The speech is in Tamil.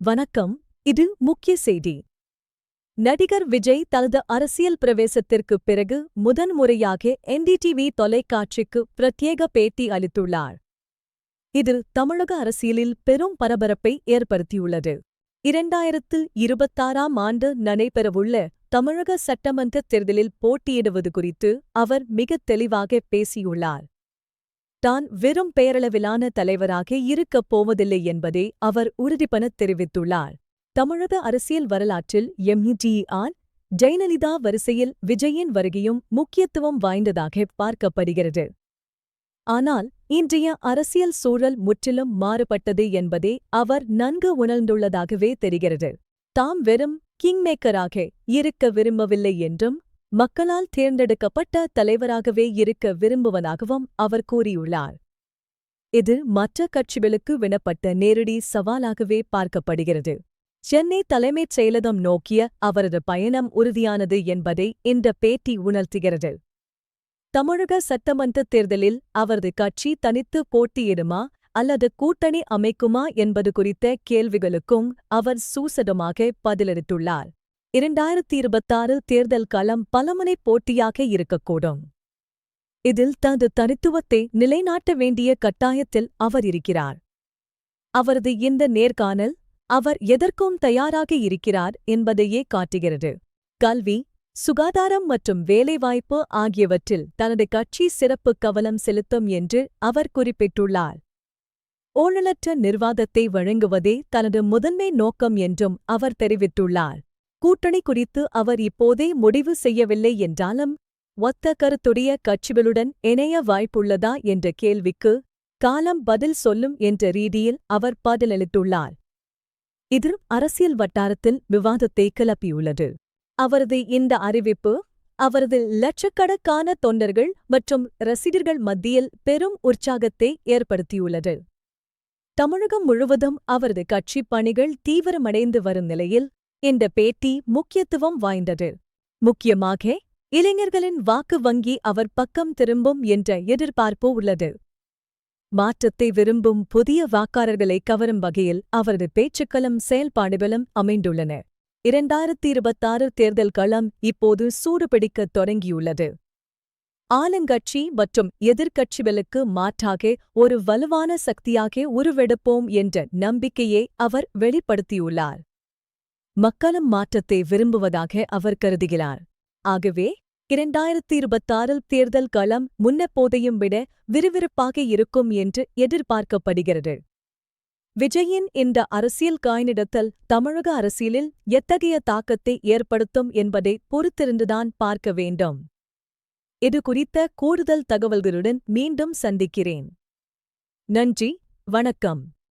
வணக்கம். இது முக்கிய செய்தி. நடிகர் விஜய் தனது அரசியல் பிரவேசத்திற்குப் பிறகு முதன்முறையாக NDTV தொலைக்காட்சிக்கு பிரத்யேக பேட்டி அளித்துள்ளார். இது தமிழக அரசியலில் பெரும் பரபரப்பை ஏற்படுத்தியுள்ளது. 2026ஆம் ஆண்டு நடைபெறவுள்ள தமிழக சட்டமன்ற தேர்தலில் போட்டியிடுவது குறித்து அவர் மிகத் தெளிவாக பேசியுள்ளார். தான் வெறும் பெயரளவிலான தலைவராக இருக்கப் போவதில்லை என்பதை அவர் உறுதிபடத் தெரிவித்துள்ளார். தமிழக அரசியல் வரலாற்றில் எம்ஜிஆர், ஜெயலலிதா வரிசையில் விஜயின் வருகையும் முக்கியத்துவம் வாய்ந்ததாக பார்க்கப்படுகிறது. ஆனால் இன்றைய அரசியல் சூழல் முற்றிலும் மாறுபட்டது என்பதை அவர் நன்கு உணர்ந்துள்ளதாகவே தெரிகிறது. தாம் வெறும் கிங்மேக்கராக இருக்க விரும்பவில்லை என்றும் மக்களால் தேர்ந்தெடுக்கப்பட்ட தலைவராகவே இருக்க விரும்புவதாகவும் அவர் கூறியுள்ளார். இது மற்ற கட்சிகளுக்கு விடப்பட்ட நேரடி சவாலாகவே பார்க்கப்படுகிறது. சென்னை தலைமைச் செயலகம் நோக்கிய அவரது பயணம் உறுதியானது என்பதை இந்த பேட்டி உணர்த்துகிறது. தமிழக சட்டமன்ற தேர்தலில் அவரது கட்சி தனித்து போட்டியிடுமா அல்லது கூட்டணி அமைக்குமா என்பது குறித்த கேள்விகளுக்கும் அவர் சூசகமாக பதிலளித்துள்ளார். 2026 தேர்தல் களம் பலமுனை போட்டியாக இருக்கக்கூடும். இதில் தனது தனித்துவத்தை நிலைநாட்ட வேண்டிய கட்டாயத்தில் அவர் இருக்கிறார். அவரது இந்த நேர்காணல் அவர் எதற்கும் தயாராக இருக்கிறார் என்பதையே காட்டுகிறது. கல்வி, சுகாதாரம் மற்றும் வேலைவாய்ப்பு ஆகியவற்றில் தனது கட்சி சிறப்பு கவனம் செலுத்தும் என்று அவர் குறிப்பிட்டுள்ளார். ஊழலற்ற நிர்வாகத்தை வழங்குவதே தனது முதன்மை நோக்கம் என்றும் அவர் தெரிவித்துள்ளார். கூட்டணி குறித்து அவர் இப்போதே முடிவு செய்யவில்லை என்றாலும் ஒத்த கருத்துடைய கட்சிகளுடன் இணைய வாய்ப்புள்ளதா என்ற கேள்விக்கு காலம் பதில் சொல்லும் என்ற ரீதியில் அவர் பதிலளித்துள்ளார். இது அரசியல் வட்டாரத்தில் விவாதத்தை கிளப்பியுள்ளது. அவரது இந்த அறிவிப்பு அவரது லட்சக்கணக்கான தொண்டர்கள் மற்றும் ரசிகர்கள் மத்தியில் பெரும் உற்சாகத்தை ஏற்படுத்தியுள்ளது. தமிழகம் முழுவதும் அவரது கட்சிப் பணிகள் தீவிரமடைந்து வரும் நிலையில் இந்த பேட்டி முக்கியத்துவம் வாய்ந்தது. முக்கியமாக இளைஞர்களின் வாக்கு வங்கி அவர் பக்கம் திரும்பும் என்ற எதிர்பார்ப்பு உள்ளது. மாற்றத்தை விரும்பும் புதிய வாக்காளர்களை கவரும் வகையில் அவரது பேச்சுக்களும் செயல்பாடுகளும் அமைந்துள்ளன. 2026 தேர்தல் களம் இப்போது சூடுபிடிக்கத் தொடங்கியுள்ளது. ஆளுங்கட்சி மற்றும் எதிர்க்கட்சிகளுக்கு மாற்றாக ஒரு வலுவான சக்தியாக உருவெடுப்போம் என்ற நம்பிக்கையை அவர் வெளிப்படுத்தியுள்ளார். மக்களும் மாற்றத்தை விரும்புவதாக அவர் கருதுகிறார். ஆகவே 2026 தேர்தல் களம் முன்னெப்போதையும் விட விறுவிறுப்பாக இருக்கும் என்று எதிர்பார்க்கப்படுகிறது. விஜயின் இந்த அரசியல் காய்நிடத்தல் தமிழக அரசியலில் எத்தகைய தாக்கத்தை ஏற்படுத்தும் என்பதை பொறுத்திருந்துதான் பார்க்க வேண்டும். இது குறித்த கூடுதல் தகவல்களுடன் மீண்டும் சந்திக்கிறேன். நன்றி, வணக்கம்.